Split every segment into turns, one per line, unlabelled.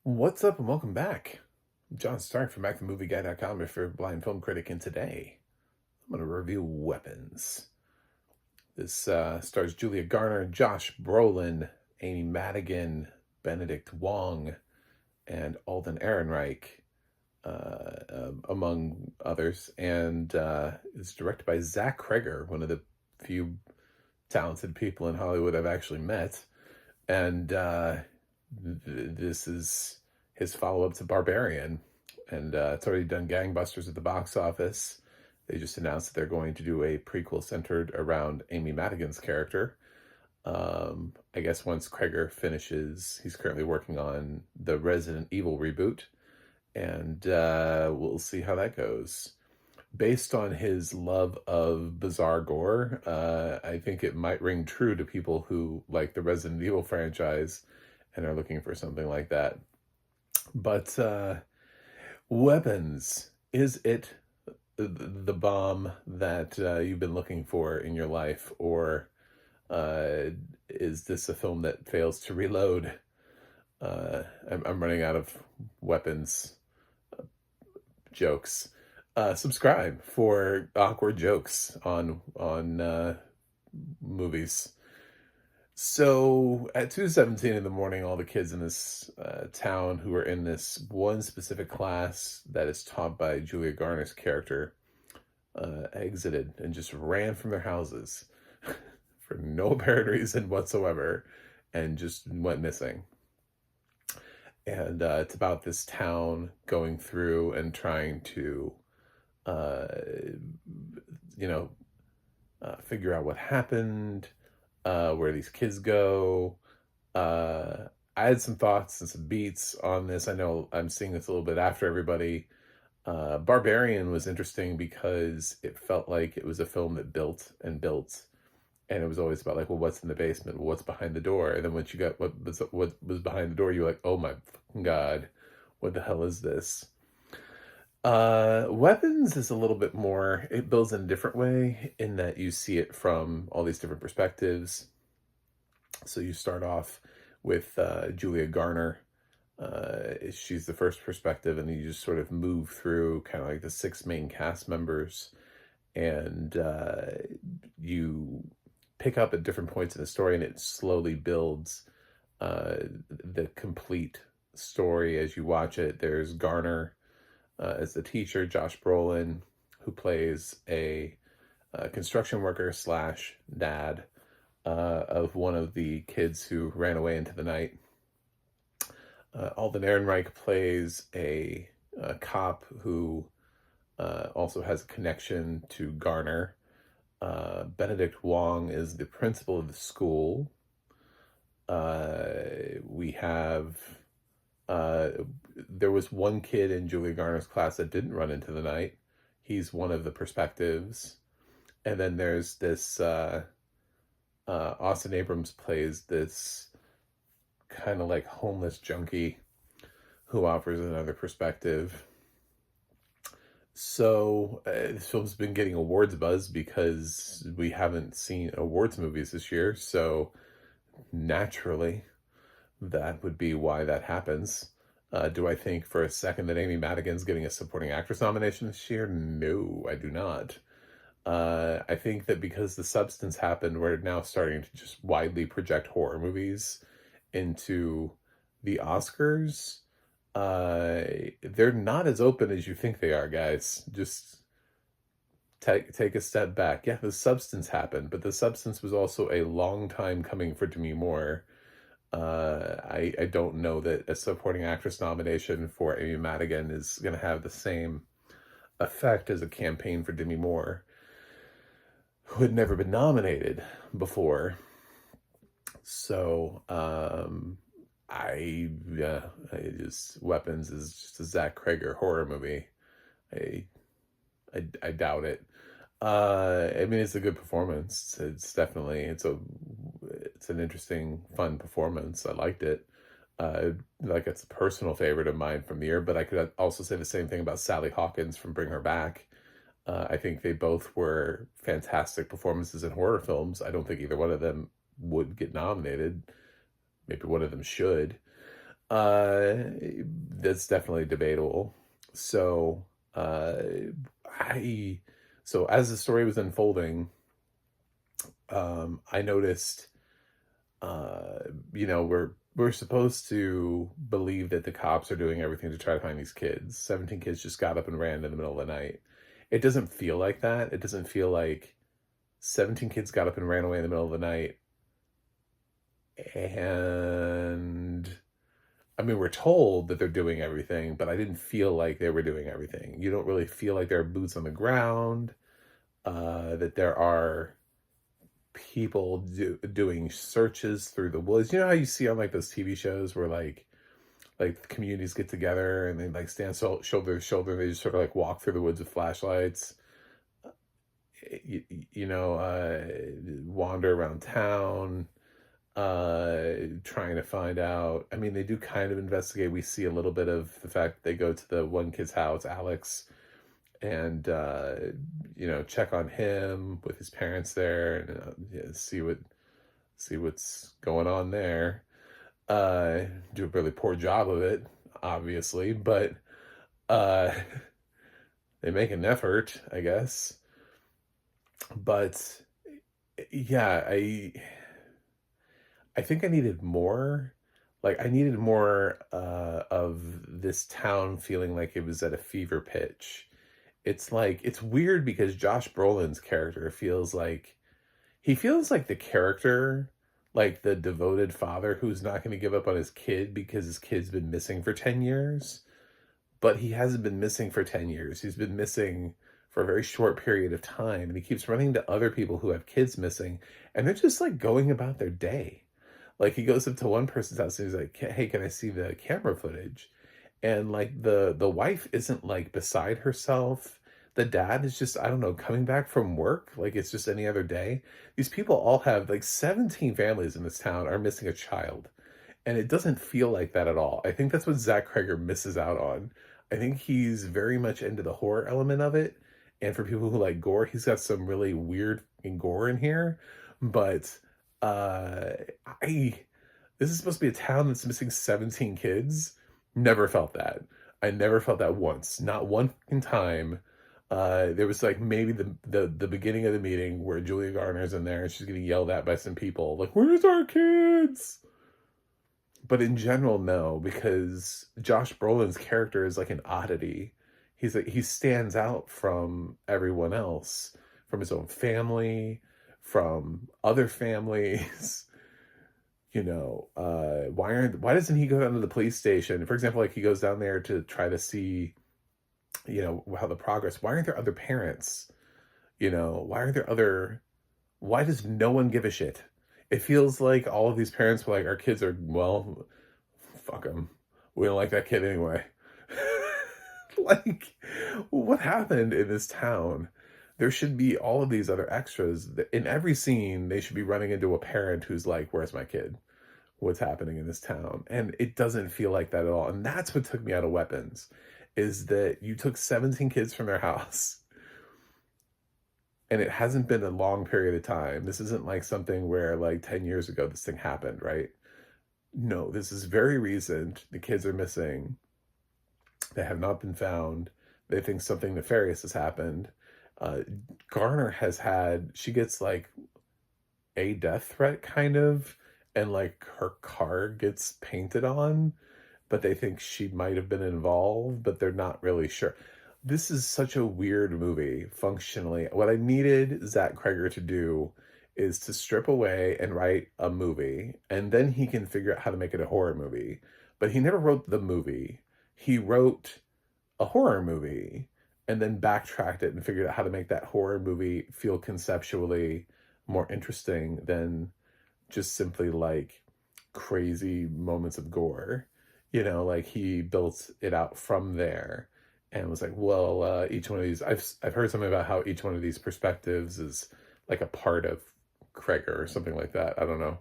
What's up and welcome back. I'm John Stark from BackTheMovieGuy.com, your favorite blind film critic, and today I'm going to review Weapons. This stars Julia Garner, Josh Brolin, Amy Madigan, Benedict Wong, and Alden Ehrenreich, among others, and is directed by Zach Kreger, one of the few talented people in Hollywood I've actually met, and this is his follow-up to Barbarian, and it's already done gangbusters at the box office. They just announced that they're going to do a prequel centered around Amy Madigan's character. I guess once Kreger finishes, he's currently working on the Resident Evil reboot, and we'll see how that goes. Based on his love of bizarre gore, I think it might ring true to people who like the Resident Evil franchise and are looking for something like that. But Weapons, is it the bomb that you've been looking for in your life, or is this a film that fails to reload? I'm running out of Weapons jokes. Subscribe for awkward jokes on movies. So at 2:17 in the morning, all the kids in this town who are in this one specific class that is taught by Julia Garner's character exited and just ran from their houses for no apparent reason whatsoever and just went missing. And it's about this town going through and trying to, figure out what happened, where these kids go. I had some thoughts and some beats on this. I know I'm seeing this a little bit after everybody. Barbarian was interesting because it felt like it was a film that built and built, and it was always about like, well, what's in the basement? Well, what's behind the door? And then once you got what was behind the door, you're like, oh my God, what the hell is this? Weapons is a little bit more, it builds in a different way in that you see it from all these different perspectives. So you start off with Julia Garner. She's the first perspective, and you just sort of move through kind of like the six main cast members, and you pick up at different points in the story, and it slowly builds the complete story as you watch it. There's Garner as the teacher, Josh Brolin, who plays a construction worker slash dad of one of the kids who ran away into the night. Alden Ehrenreich plays a cop who also has a connection to Garner. Benedict Wong is the principal of the school. We have there was one kid in Julia Garner's class that didn't run into the night. He's one of the perspectives. And then there's this Austin Abrams plays this kind of like homeless junkie who offers another perspective. So this film's been getting awards buzz because we haven't seen awards movies this year. So naturally, that would be why that happens. Do I think for a second that Amy Madigan's getting a supporting actress nomination this year? No, I do not. I think that because the substance happened, we're now starting to just widely project horror movies into the Oscars. They're not as open as you think they are, guys. Just take a step back. Yeah, the substance happened, but the substance was also a long time coming for Demi Moore. I don't know that a supporting actress nomination for Amy Madigan is going to have the same effect as a campaign for Demi Moore, who had never been nominated before. So, Weapons is just a Zach Kreger horror movie. I doubt it. I mean, it's a good performance. It's definitely, it's an interesting, fun performance. I liked it. Like, it's a personal favorite of mine from the year, but I could also say the same thing about Sally Hawkins from Bring Her Back. I think they both were fantastic performances in horror films. I don't think either one of them would get nominated. Maybe one of them should. Uh, that's definitely debatable. So, uh, I, so as the story was unfolding, I noticed, uh, we're supposed to believe that the cops are doing everything to try to find these kids. 17 kids just got up and ran in the middle of the night. It doesn't feel like that. It doesn't feel like 17 kids got up and ran away in the middle of the night. And I mean, we're told that they're doing everything, but I didn't feel like they were doing everything. You don't really feel like there are boots on the ground, that there are people doing searches through the woods. You know how you see on like those TV shows where like the communities get together and they like stand shoulder to shoulder and they just sort of like walk through the woods with flashlights. Wander around town, trying to find out. I mean, they do kind of investigate. We see a little bit of the fact that they go to the one kid's house, Alex, and check on him with his parents there, and see what's going on there. Do a really poor job of it, obviously, but uh, they make an effort, I guess. But yeah, I think I needed more. Like, I needed more of this town feeling like it was at a fever pitch. It's like, it's weird because Josh Brolin's character feels like the character, like the devoted father who's not going to give up on his kid because his kid's been missing for 10 years. But he hasn't been missing for 10 years. He's been missing for a very short period of time. And he keeps running to other people who have kids missing. And they're just like going about their day. Like, he goes up to one person's house and he's like, hey, can I see the camera footage? And like the wife isn't like beside herself. The dad is just, I don't know, coming back from work like it's just any other day. These people all have, like, 17 families in this town are missing a child. And it doesn't feel like that at all. I think that's what Zach Kreger misses out on. I think he's very much into the horror element of it. And for people who like gore, he's got some really weird gore in here. But uh I this is supposed to be a town that's missing 17 kids. Never felt that. I never felt that once. Not one fucking time. There was like maybe the beginning of the meeting where Julia Garner's in there and she's getting yelled at by some people. Like, where's our kids? But in general, no, because Josh Brolin's character is like an oddity. He stands out from everyone else, from his own family, from other families. Why doesn't he go down to the police station? For example, like he goes down there to try to see, how the progress. Why aren't there other parents? Why does no one give a shit? It feels like all of these parents were like, our kids are, well, fuck them. We don't like that kid anyway. Like, what happened in this town? There should be all of these other extras. In every scene, they should be running into a parent who's like, where's my kid? What's happening in this town? And it doesn't feel like that at all. And that's what took me out of Weapons, is that you took 17 kids from their house. And it hasn't been a long period of time. This isn't like something where like 10 years ago this thing happened, right? No, this is very recent. The kids are missing. They have not been found. They think something nefarious has happened. Uh, Garner she gets like a death threat kind of, and like her car gets painted on, but they think she might have been involved, but they're not really sure. This is such a weird movie functionally. What I needed Zach Kreger to do is to strip away and write a movie, and then he can figure out how to make it a horror movie. But he never wrote the movie. He wrote a horror movie and then backtracked it and figured out how to make that horror movie feel conceptually more interesting than just simply like crazy moments of gore. Like he built it out from there and was like, well, each one of these, I've heard something about how each one of these perspectives is like a part of Kreger or something like that. I don't know.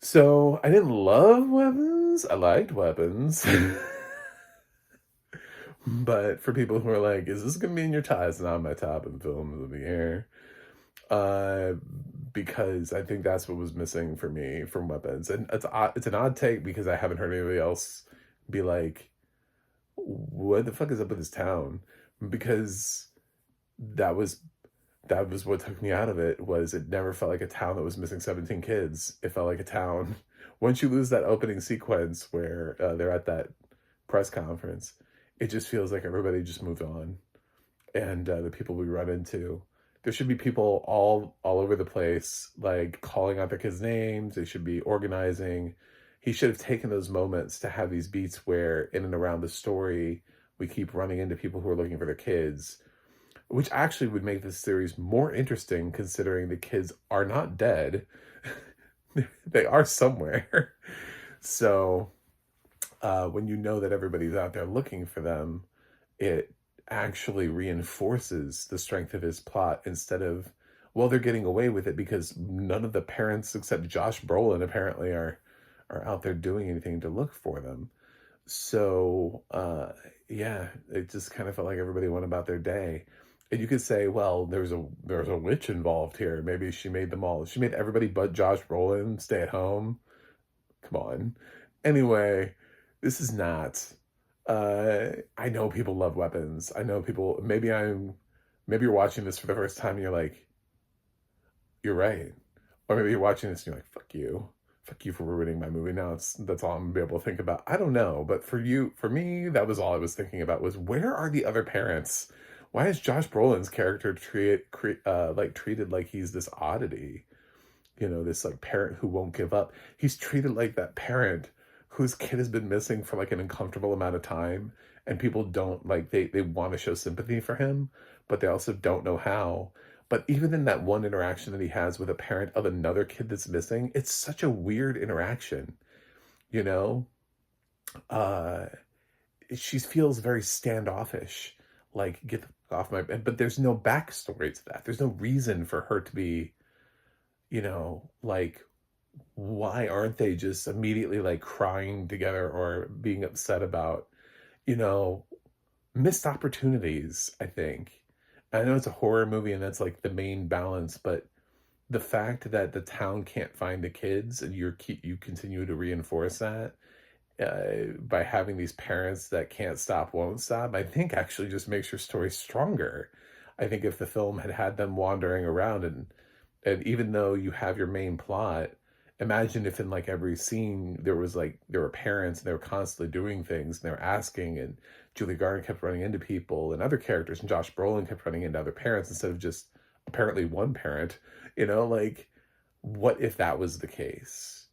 So I didn't love Weapons. I liked Weapons. But for people who are like, is this going to be in your top? It's not my top in films of the year. because I think that's what was missing for me from Weapons. And it's an odd take because I haven't heard anybody else be like, what the fuck is up with this town? Because that was that was what took me out of it. Was it never felt like a town that was missing 17 kids. It felt like a town. Once you lose that opening sequence where they're at that press conference, it just feels like everybody just moved on. And the people we run into, there should be people all over the place, like calling out their kids' names. They should be organizing. He should have taken those moments to have these beats where in and around the story we keep running into people who are looking for their kids, which actually would make this series more interesting considering the kids are not dead. They are somewhere. So when you know that everybody's out there looking for them, it actually reinforces the strength of his plot instead of, well, they're getting away with it because none of the parents except Josh Brolin apparently are out there doing anything to look for them. So yeah, it just kind of felt like everybody went about their day. And you could say, well, there's a witch involved here. Maybe she made everybody but Josh Brolin stay at home. Come on. Anyway, this is not. I know people love Weapons. I know people. Maybe you're watching this for the first time and you're like, you're right. Or maybe you're watching this and you're like, fuck you for ruining my movie. Now that's all I'm gonna be able to think about. I don't know, but for me, that was all I was thinking about was where are the other parents? Why is Josh Brolin's character treated like he's this oddity? This like parent who won't give up. He's treated like that parent whose kid has been missing for like an uncomfortable amount of time, and people don't like they want to show sympathy for him, but they also don't know how. But even in that one interaction that he has with a parent of another kid that's missing, it's such a weird interaction, you know? Uh she feels very standoffish, like get the fuck off my bed, but there's no backstory to that. There's no reason for her to be, like why aren't they just immediately like crying together or being upset about, you know, missed opportunities, I think. I know it's a horror movie and that's like the main balance, but the fact that the town can't find the kids and you continue to reinforce that by having these parents that can't stop, won't stop, I think actually just makes your story stronger. I think if the film had them wandering around and even though you have your main plot, imagine if in like every scene there were parents and they were constantly doing things and they were asking, and Julie Garner kept running into people and other characters and Josh Brolin kept running into other parents instead of just apparently one parent, like what if that was the case?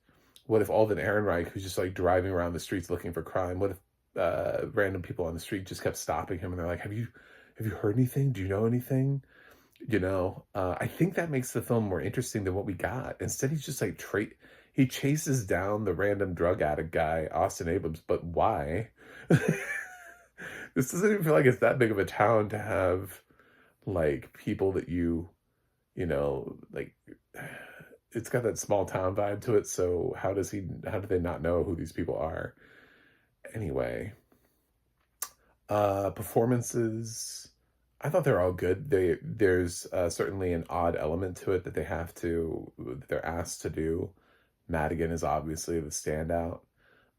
What if Alden Ehrenreich, who's just like driving around the streets looking for crime, what if random people on the street just kept stopping him and they're like, have you heard anything? Do you know anything? I think that makes the film more interesting than what we got. Instead, he's just like he chases down the random drug addict guy, Austin Abrams, but why? This doesn't even feel like it's that big of a town to have like people that like it's got that small town vibe to it. So how do they not know who these people are? Anyway, performances, I thought they're all good. There's certainly an odd element to it that they're asked to do. Madigan is obviously the standout.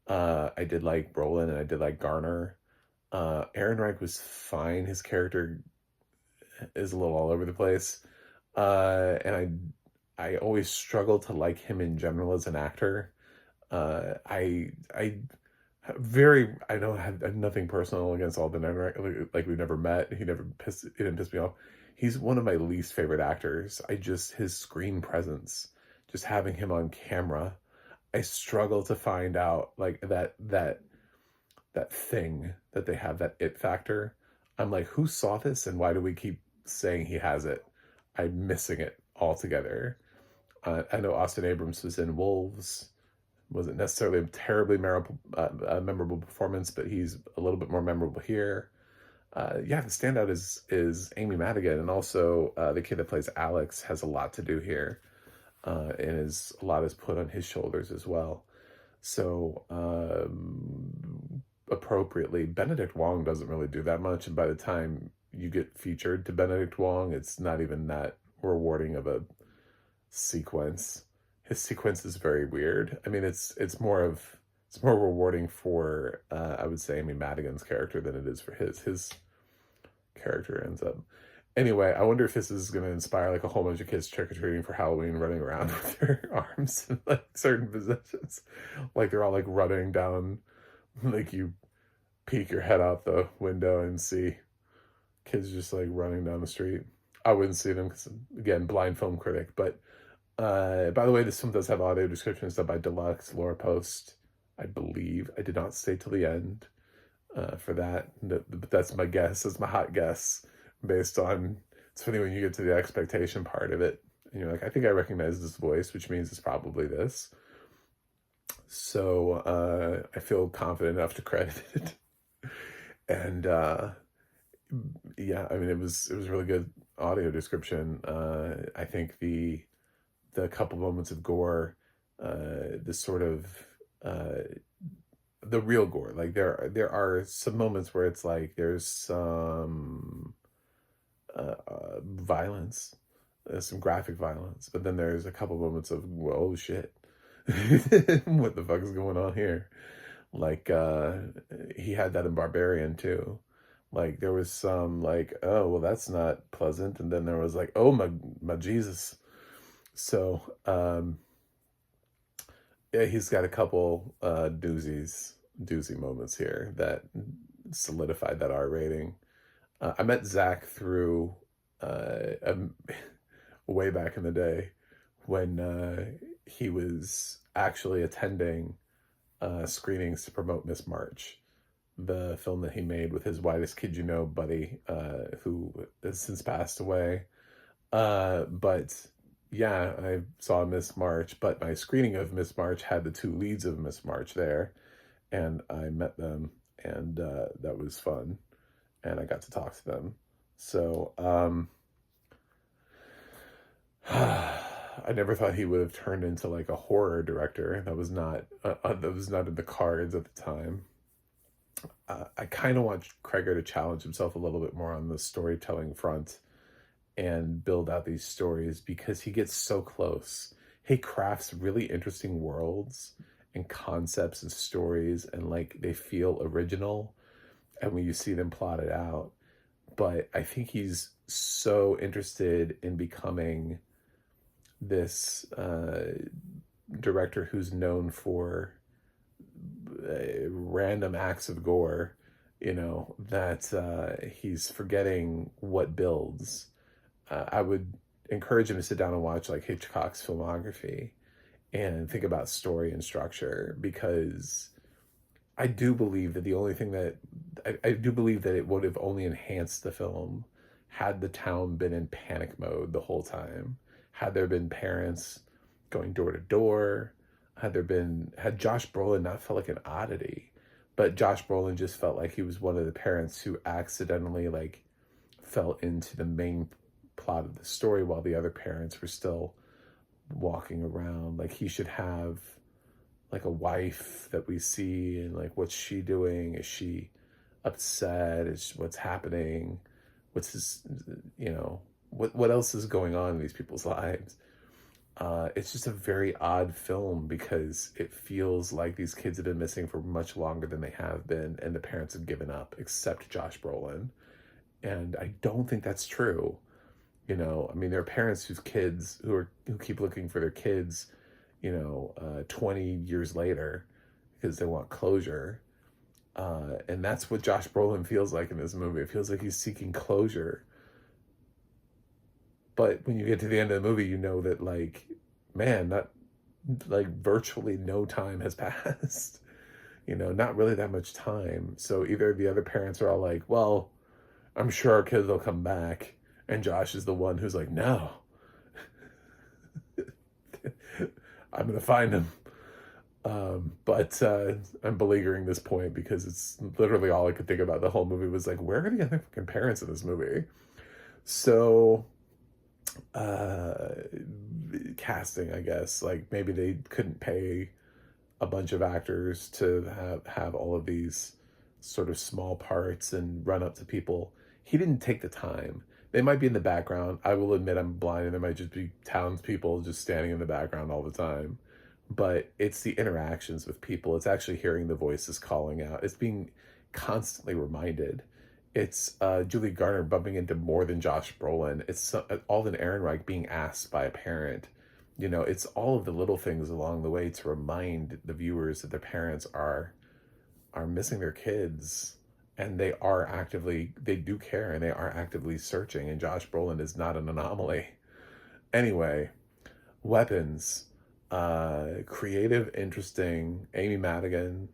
I did like Brolin and I did like Garner. Ehrenreich was fine. His character is a little all over the place. And I always struggle to like him in general as an actor. I don't have nothing personal against Alden Ehrenreich. Like we've never met. He didn't piss me off. He's one of my least favorite actors. His screen presence, just having him on camera, I struggle to find out like that thing that they have, that it factor. I'm like, who saw this and why do we keep saying he has it? I'm missing it altogether. I know Austin Abrams was in Wolves. Wasn't necessarily a terribly memorable performance, but he's a little bit more memorable here. The standout is Amy Madigan, and also the kid that plays Alex has a lot to do here, and a lot is put on his shoulders as well. So appropriately, Benedict Wong doesn't really do that much, and by the time you get featured to Benedict Wong, it's not even that rewarding of sequence. His sequence is very weird. I mean, it's more rewarding for I would say Amy Madigan's character than it is for his character ends up. Anyway, I wonder if this is going to inspire like a whole bunch of kids trick-or-treating for Halloween, running around with their arms in like certain positions. Like they're all like running down, like you peek your head out the window and see kids just like running down the street. I wouldn't see them because, again, blind film critic. But by the way, this film does have audio descriptions done by Deluxe, Laura Post, I believe. I did not stay till the end for that. But that's my guess. That's my hot guess based on, it's funny when you get to the expectation part of it. And you're like, I think I recognize this voice, which means it's probably this. So I feel confident enough to credit it. And yeah, I mean, it was really good audio description. I think the couple moments of gore, the sort of the real gore, like there are some moments where it's like there's some violence, some graphic violence, but then there's a couple moments of, whoa, shit. What the fuck is going on here? Like he had that in Barbarian too. Like there was some like, oh well, that's not pleasant, and then there was like, oh my Jesus. So yeah, he's got a couple doozy moments here that solidified that R rating. I met Zach through way back in the day when he was actually attending screenings to promote Miss March, the film that he made with his Whitest Kid You Know buddy, who has since passed away. But yeah, I saw Miss March, but my screening of Miss March had the two leads of Miss March there, and I met them, and that was fun, and I got to talk to them. So I never thought he would have turned into like a horror director. That was not in the cards at the time. I kind of want Kreger to challenge himself a little bit more on the storytelling front and build out these stories, because he gets so close. He crafts really interesting worlds and concepts and stories, and like they feel original, and when you see them plotted out. But I think he's so interested in becoming this director who's known for random acts of gore, that he's forgetting what builds. I would encourage him to sit down and watch like Hitchcock's filmography and think about story and structure, because I do believe that the only thing that I do believe that it would have only enhanced the film had the town been in panic mode the whole time. Had there been parents going door to door, had Josh Brolin not felt like an oddity, but Josh Brolin just felt like he was one of the parents who accidentally like fell into the main plot of the story while the other parents were still walking around. Like he should have like a wife that we see, and like, what's she doing? Is she upset? What's happening? What's his, what else is going on in these people's lives? It's just a very odd film, because it feels like these kids have been missing for much longer than they have been, and the parents have given up, except Josh Brolin. And I don't think that's true. I mean, there are parents whose kids who keep looking for their kids, 20 years later, because they want closure. And that's what Josh Brolin feels like in this movie. It feels like he's seeking closure. But when you get to the end of the movie, you know that, like, man, not like virtually no time has passed. Not really that much time. So either the other parents are all like, well, I'm sure our kids will come back. And Josh is the one who's like, no. I'm going to find him. But I'm beleaguering this point because it's literally all I could think about the whole movie was like, where are the other fucking parents in this movie? So casting, I guess, like maybe they couldn't pay a bunch of actors to have all of these sort of small parts and run up to people. He didn't take the time, They might be in the background. I will admit I'm blind, and there might just be townspeople just standing in the background all the time. But it's the interactions with people. It's actually hearing the voices calling out. It's being constantly reminded. It's Julie Garner bumping into more than Josh Brolin. It's Alden Ehrenreich being asked by a parent. You know, it's all of the little things along the way to remind the viewers that their parents are missing their kids, and they do care, and they are actively searching, and Josh Brolin is not an anomaly. Anyway, Weapons, creative, interesting. Amy Madigan,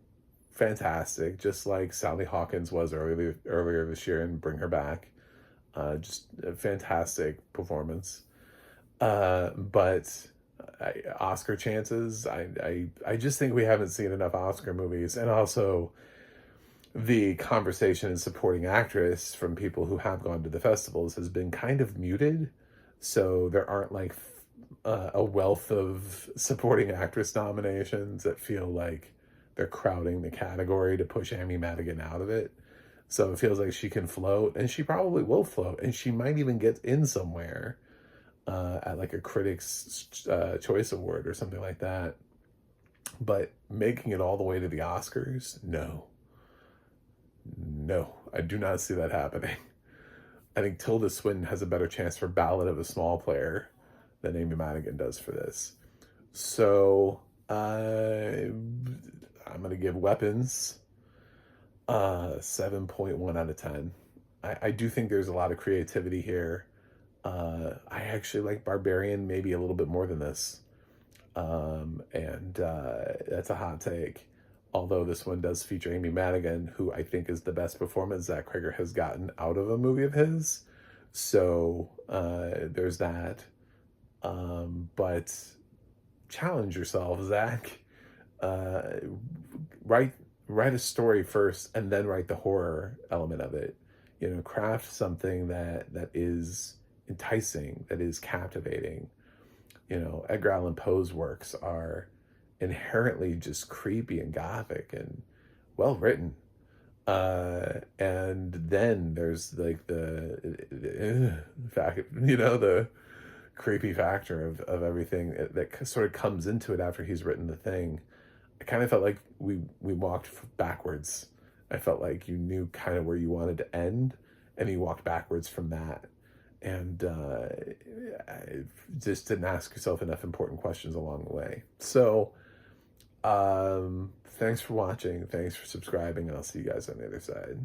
fantastic, just like Sally Hawkins was earlier this year, and bring her back. Just a fantastic performance. But Oscar chances, I just think we haven't seen enough Oscar movies, and also the conversation in supporting actress from people who have gone to the festivals has been kind of muted. So there aren't like a wealth of supporting actress nominations that feel like they're crowding the category to push Amy Madigan out of it. So it feels like she can float, and she probably will float, and she might even get in somewhere at like a Critics' Choice Award or something like that. But making it all the way to the Oscars, no. No, I do not see that happening. I think Tilda Swinton has a better chance for Ballad of a Small Player than Amy Madigan does for this. So I'm going to give Weapons 7.1 out of 10. I do think there's a lot of creativity here. I actually like Barbarian maybe a little bit more than this. And that's a hot take. Although this one does feature Amy Madigan, who I think is the best performance Zach Cregger has gotten out of a movie of his. So there's that. But challenge yourself, Zach. Write a story first, and then write the horror element of it. You know, craft something that is enticing, that is captivating. You know, Edgar Allan Poe's works are inherently just creepy and gothic and well written. And then there's like the fact, you know, the creepy factor of everything that sort of comes into it after he's written the thing. I kind of felt like we walked backwards. I felt like you knew kind of where you wanted to end, and you walked backwards from that. And I just didn't ask yourself enough important questions along the way. So thanks for watching. Thanks for subscribing. And I'll see you guys on the other side.